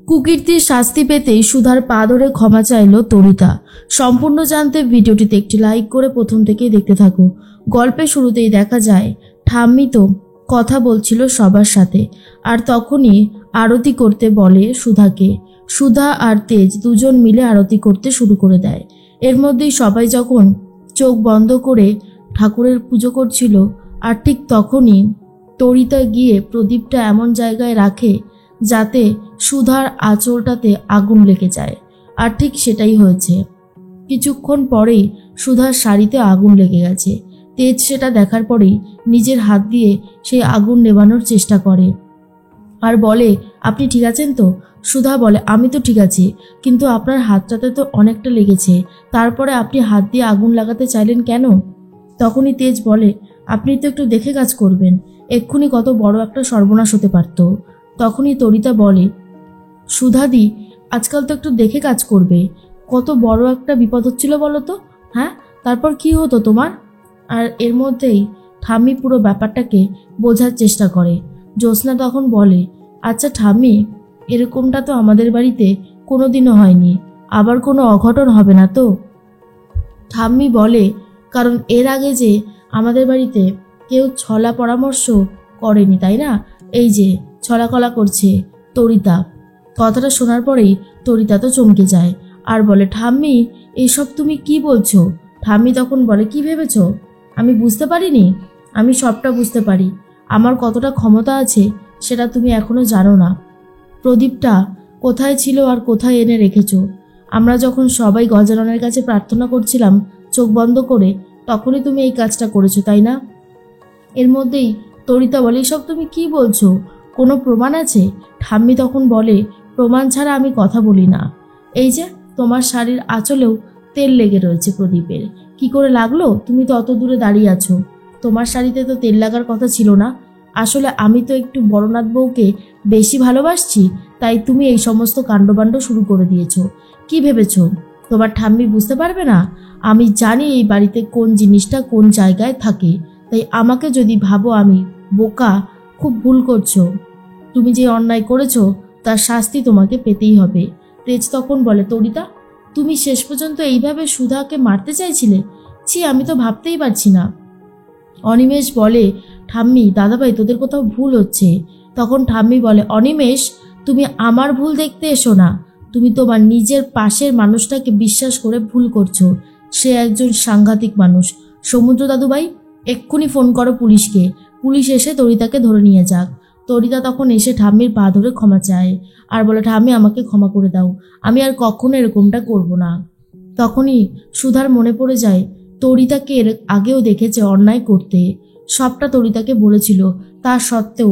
কুকীর্তির শাস্তি পেতেই সুধার পা ধরে ক্ষমা চাইল তরিতা। সম্পূর্ণ জানতে ভিডিওটিতে একটি লাইক করে প্রথম থেকেই দেখতে থাকো। গল্পের শুরুতেই দেখা যায় ঠাম্মি তো কথা বলছিল সবার সাথে, আর তখনই আরতি করতে বলে সুধাকে। সুধা আর তেজ দুজন মিলে আরতি করতে শুরু করে দেয়। এর মধ্যেই সবাই যখন চোখ বন্ধ করে ঠাকুরের পুজো করছিল, আর ঠিক তখনই তরিতা গিয়ে প্রদীপটা এমন জায়গায় রাখে যাতে সুধার আঁচলটাতে আগুন লেগে যায়। আর ঠিক সেটাই হয়েছে। কিছুক্ষণ পরেই সুধার শাড়িতে আগুন লেগে গেছে। তেজ সেটা দেখার পরেই নিজের হাত দিয়ে সেই আগুন নেভানোর চেষ্টা করে আর বলে, আপনি ঠিক আছেন তো? সুধা বলে, আমি তো ঠিক আছি, কিন্তু আপনার হাতটাতে তো অনেকটা লেগেছে, তারপরে আপনি হাত দিয়ে আগুন লাগাতে চাইলেন কেন? তখনই তেজ বলে, আপনি তো একটু দেখে কাজ করবেন, এক্ষুনি কত বড় একটা সর্বনাশ হতে পারত। তখনই তরিতা বলে, সুধাদি, আজকাল তো একটু দেখে কাজ করবে, কত বড় একটা বিপদ হচ্ছিল বলো তো। হ্যাঁ, তারপর কি হতো তোমার? আর এর মধ্যেই ঠাম্মি পুরো ব্যাপারটাকে বোঝার চেষ্টা করে। জ্যোৎস্না তখন বলে, আচ্ছা ঠাম্মি, এরকমটা তো আমাদের বাড়িতে কোনোদিনও হয়নি, আবার কোনো অঘটন হবে না তো? ঠাম্মি বলে, কারণ এর আগে যে আমাদের বাড়িতে কেউ ছলা পরামর্শ করেনি, তাই না? এই যে ছলাকলা করছে তরিতা। কথাটা শোনার পরেই তরিতা তো চমকে যায় আর বলে, ঠাম্মি, এইসব তুমি কি বলছো? ঠাম্মি তখন বলে, কি ভেবেছ আমি বুঝতে পারিনি? আমি সবটা বুঝতে পারি। আমার কতটা ক্ষমতা আছে সেটা তুমি এখনো জানো না। প্রদীপটা কোথায় ছিল আর কোথায় এনে রেখেছো? আমরা যখন সবাই গজাননের কাছে প্রার্থনা করছিলাম চোখ বন্ধ করে, তখনই তুমি এই কাজটা করেছো, তাই না? এর মধ্যেই তরিতা বলে, এসব তুমি কি বলছো? কোনো প্রমাণ আছে? ঠাম্মি তখন বলে, প্রমাণ ছাড়া আমি কথা বলি না। এই যে তোমার শাড়ির আঁচলেও তেল লেগে রয়েছে প্রদীপের, কি করে লাগলো? তুমি তো অত দূরে দাঁড়িয়ে আছো, তোমার শাড়িতে তো তেল লাগার কথা ছিল না। আসলে আমি তো একটু বড়নাথ বউকে বেশি ভালোবাসছি, তাই তুমি এই সমস্ত কাণ্ডবাণ্ড শুরু করে দিয়েছো। কি ভেবেছো তোমার ঠাম্মি বুঝতে পারবে না? আমি জানি এই বাড়িতে কোন জিনিসটা কোন জায়গায় থাকে, তাই আমাকে যদি ভাবো আমি বোকা, খুব ভুল করছো। তুমি যে অন্যায় করেছো তার শাস্তি তোমাকে পেতেই হবে। তেজ তখন বলে, তরিতা, তুমি শেষ পর্যন্ত এইভাবে সুধাকে মারতে চাইছিলে? ছি, আমি তো ভাবতেই পারছি না। অনিমেষ বলে, ঠাম্মি, দাদাভাই, তোদের কোথাও ভুল হচ্ছে। তখন ঠাম্মি বলে, অনিমেষ, তুমি আমার ভুল দেখতে এসো না, তুমি তোমার নিজের পাশের মানুষটাকে বিশ্বাস করে ভুল করছো। সে একজন সাংঘাতিক মানুষ। সমুদ্র দাদুভাই, এক্ষুনি ফোন করো পুলিশকে, পুলিশ এসে তরিতাকে ধরে নিয়ে যাক। তরিতা তখন এসে ঠাম্মির পা ধরে ক্ষমা চায় আর বলে, ঠাম্মি, আমাকে ক্ষমা করে দাও, আমি আর কখনো এরকমটা করব না। তখনই সুধার মনে পড়ে যায় তরিতাকে এর আগেও দেখেছে অন্যায় করতে, সবটা তরিতাকে বলেছিল, তা সত্ত্বেও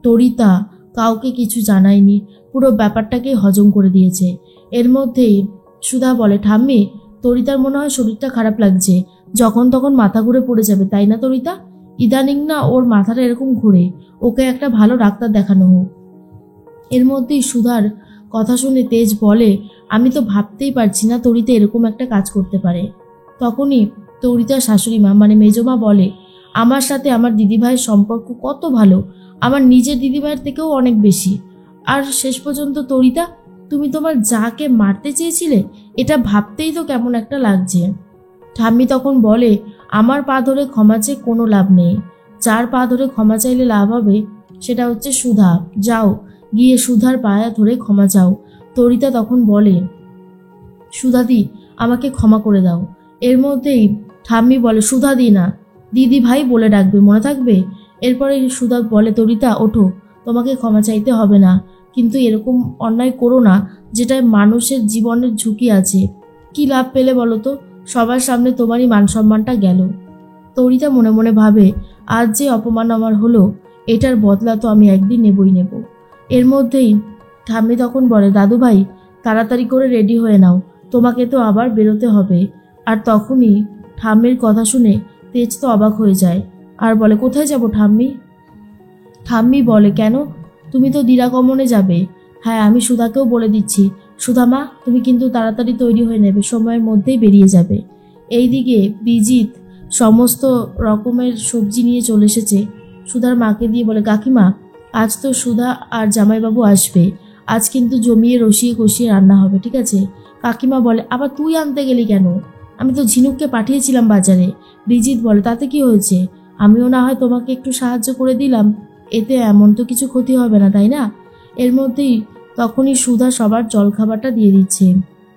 তরিতা কাউকে কিছু জানায়নি, পুরো ব্যাপারটাকে হজম করে দিয়েছে। এর মধ্যেই সুধা বলে, ঠাম্মি, তরিতার মনে হয় শরীরটা খারাপ লাগছে, যখন তখন মাথা ঘুরে পড়ে যাবে, তাই না তরিতা? ইদানিং না ওর মাথাটা এরকম ঘুরে, ওকে একটা ভালো ডাক্তার দেখানো হোক। এর মধ্যেই সুধার কথা শুনে তেজ বলে, আমি তো ভাবতেই পারছি না তরিতা এরকম একটা কাজ করতে পারে। তখনই তরিতার শাশুড়ি মা মানে মেজমা বলে, আমার সাথে আমার দিদিভাইয়ের সম্পর্ক কত ভালো, আমার নিজের দিদিভাইয়ের থেকেও অনেক বেশি। আর শেষ পর্যন্ত তরিতা, তুমি তোমার যাকে মারতে চেয়েছিলে, এটা ভাবতেই তো কেমন একটা লাগছে। ঠাম্মি তখন বলে, আমার পা ধরে ক্ষমা চেয়ে কোনো লাভ নেই, যার পা ধরে ক্ষমা চাইলে লাভ হবে সেটা হচ্ছে সুধা। যাও গিয়ে সুধার পায়া ধরে ক্ষমা চাও। তরিতা তখন বলে, সুধাদি, আমাকে ক্ষমা করে দাও। এর মধ্যেই ঠাম্মি বলে, সুধাদি না, দিদি ভাই বলে ডাকবে, মনে থাকবে? এরপরে সুধা বলে, তরিতা, ওঠো, তোমাকে ক্ষমা চাইতে হবে না, কিন্তু এরকম অন্যায় করো না যেটায় মানুষের জীবনের ঝুঁকি আছে। কি লাভ পেলে বলো তো? সবার সামনে তোমারই মান সম্মানটা গেল। তরিতা মনে মনে ভাবে, আজ যে অপমান আমার হলো, এটার বদলা তো আমি একদিন নেবই নেব। এর মধ্যেই ঠাম্মি তখন বলে, দাদু ভাই, তাড়াতাড়ি করে রেডি হয়ে নাও, তোমাকে তো আবার বেরোতে হবে। আর তখনই ঠাম্মির কথা শুনে তেজ তো অবাক হয়ে যায় আর বলে, কোথায় যাব ঠাম্মি? ঠাম্মি বলে, কেন, তুমি তো দিরাগমনে যাবে। হ্যাঁ, আমি সুধাকেও বলে দিচ্ছি। সুধা মা, তুমি কিন্তু তাড়াতাড়ি তৈরি হয়ে নেবে, সময়ের মধ্যেই বেরিয়ে যাবে। এইদিকে বিজিত সমস্ত রকমের সবজি নিয়ে চলে এসেছে। সুধার মাকে দিয়ে বলে, কাকিমা, আজ তো সুধা আর জামাইবাবু আসবে, আজ কিন্তু জমিয়ে রসিয়ে কষিয়ে রান্না হবে, ঠিক আছে? কাকিমা বলে, আবার তুই আনতে গেলি কেন? আমি তো ঝিনুককে পাঠিয়েছিলাম বাজারে। ব্রিজিত বলে, তাতে কি হয়েছে? আমিও না হয় তোমাকে একটু সাহায্য করে দিলাম, এতে এমন তো কিছু ক্ষতি হবে না, তাই না? এর মধ্যেই তখনই সুধা সবার জলখাবারটা দিয়ে দিচ্ছে।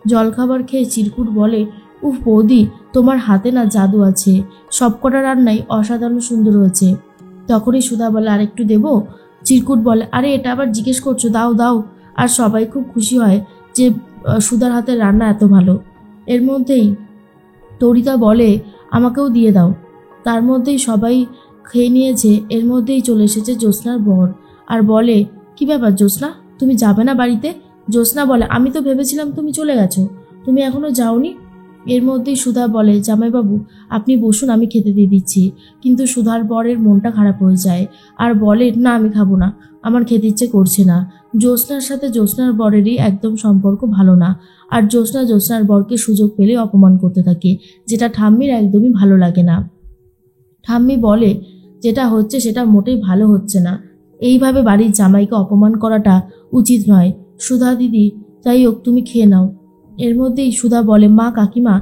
জলখাবার খেয়ে চিরকুট বলে, উফ বৌদি, তোমার হাতে না জাদু আছে, সবকটা রান্নাই অসাধারণ সুন্দর হয়েছে। তখনই সুধা বলে, আর একটু দেবো? চিরকুট বলে, আরে এটা আবার জিজ্ঞেস করছো, দাও দাও। আর সবাই খুব খুশি হয় যে সুধার হাতের রান্না এত ভালো। এর মধ্যেই তরিতা বলে, আমাকেও দিয়ে দাও। তার মধ্যেই সবাই খেয়ে নিয়েছে। এর মধ্যেই চলে এসেছে জ্যোৎস্নার বর আর বলে, কি ব্যাপার জ্যোৎস্না, তুমি যাবে না বাড়িতে? জ্যোৎস্না বলে, আমি তো ভেবেছিলাম তুমি চলে গেছো, তুমি এখনো যাওনি। এর মধ্যেই সুধা বলে, জামাইবাবু আপনি বসুন, আমি খেতে দিয়ে দিচ্ছি। কিন্তু সুধার বরের মনটা খারাপ হয়ে যায় আর বলে, না আমি খাবো না, আমার খেতে ইচ্ছে করছে না। জ্যোৎস্নার সাথে জ্যোৎস্নার বরেরই একদম সম্পর্ক ভালো না, আর জ্যোৎস্নার বরকে সুযোগ পেলে অপমান করতে থাকে, যেটা ঠাম্মির একদমই ভালো লাগে না। ঠাম্মি বলে, যেটা হচ্ছে সেটা মোটেই ভালো হচ্ছে না, এইভাবে বাড়ির জামাইকে অপমান করাটা উচিত নয়। সুধা দিদি, যাই হোক তুমি খেয়ে নাও। এর মধ্যেই সুধা বলে, মা কাকিমা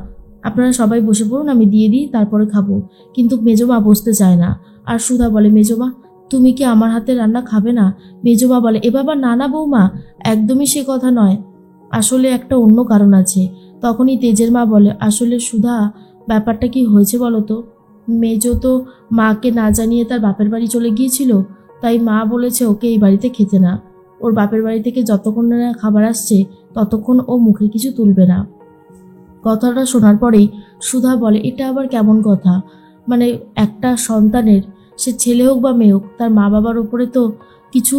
আপনারা সবাই বসে পড়ুন, আমি দিয়ে দিই তারপরে খাবো। কিন্তু মেজমা বসতে চায় না। আর সুধা বলে, মেজমা তুমি কি আমার হাতে রান্না খাবে না? মেজমা বলে, এ বাবা না না বৌমা, একদমই সে কথা নয়, আসলে একটা অন্য কারণ আছে। তখনই তেজের মা বলে, আসলে সুধা ব্যাপারটা কি হয়েছে বলো তো? মেজো তো মাকে না জানিয়ে তার বাপের বাড়ি চলে গিয়েছিল, তাই মা বলেছে ওকে এই বাড়িতে খেতে না। ওর বাপের বাড়ি থেকে যতক্ষণ না খাবার আসছে ততক্ষণ ও মুখে কিছু তুলবে না। কথাটা শোনার পরেই সুধা বলে, এটা আবার কেমন কথা? মানে একটা সন্তানের, সে ছেলে হোক বা মেয়ে হোক, তার মা বাবার উপরে তো কিছু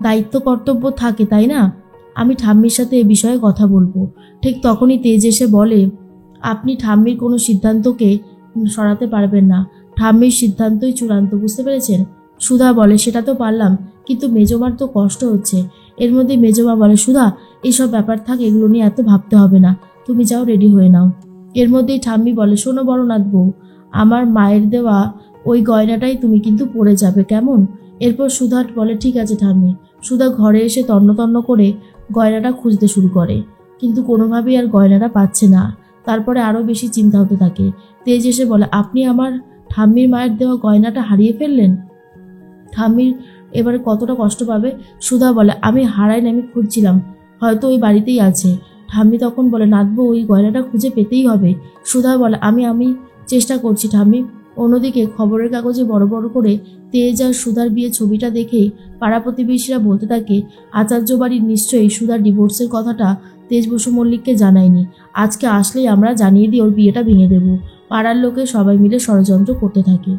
দায়িত্ব কর্তব্য থাকে, তাই না? আমি ঠাম্মির সাথে এ বিষয়ে কথা বলবো। ঠিক তখনই তেজ এসে বলে, আপনি ঠাম্মির কোনো সিদ্ধান্তকে সরাতে পারবেন না, ঠাম্মির সিদ্ধান্তই চূড়ান্ত, বুঝতে পেরেছেন? সুধা বলে, সেটা তো পারলাম, কিন্তু মেজমার তো কষ্ট হচ্ছে। এর মধ্যে মেজমা বলে, সুধা এইসব ব্যাপার থাকে, এগুলো নিয়ে এত ভাবতে হবে না, তুমি যাও রেডি হয়ে নাও। এর মধ্যেই ঠাম্মি বলে, শোনো বড়নাথ বউ, আমার মায়ের দেওয়া ওই গয়নাটাই তুমি কিন্তু পরে যাবে, কেমন? এরপর সুধা বলে, ঠিক আছে ঠাম্মি। সুধা ঘরে এসে তন্ন তন্ন করে গয়নাটা খুঁজতে শুরু করে, কিন্তু কোনোভাবেই আর গয়নাটা পাচ্ছে না। তারপরে আরও বেশি চিন্তা হতে থাকে। তেজ এসে বলে, আপনি আমার ঠাম্মির মায়ের দেওয়া গয়নাটা হারিয়ে ফেললেন, ঠাম্মির এবারে কতটা কষ্ট পাবে। সুধা বলে, আমি হারাইনি, আমি খুঁজছিলাম, হয়তো ওই বাড়িতেই আছে। ঠাম্মি তখন বলে, নাথবো ওই গয়নাটা খুঁজে পেতেই হবে। সুধা বলে, আমি চেষ্টা করছি ঠাম্মি। অন্যদিকে খবরের কাগজে বড় বড় করে তেজ আর সুধার বিয়ে ছবিটা দেখেই পাড়া প্রতিবেশীরা বলতে থাকে, আচার্য বাড়ির নিশ্চয়ই সুধার ডিভোর্সের কথাটা তেজ বসু মল্লিককে জানায়নি, আজকে আসলেই আমরা জানিয়ে দিই ওর বিয়েটা ভেঙে দেব। পাড়ার লোকে সবাই মিলে ষড়যন্ত্র করতে থাকে।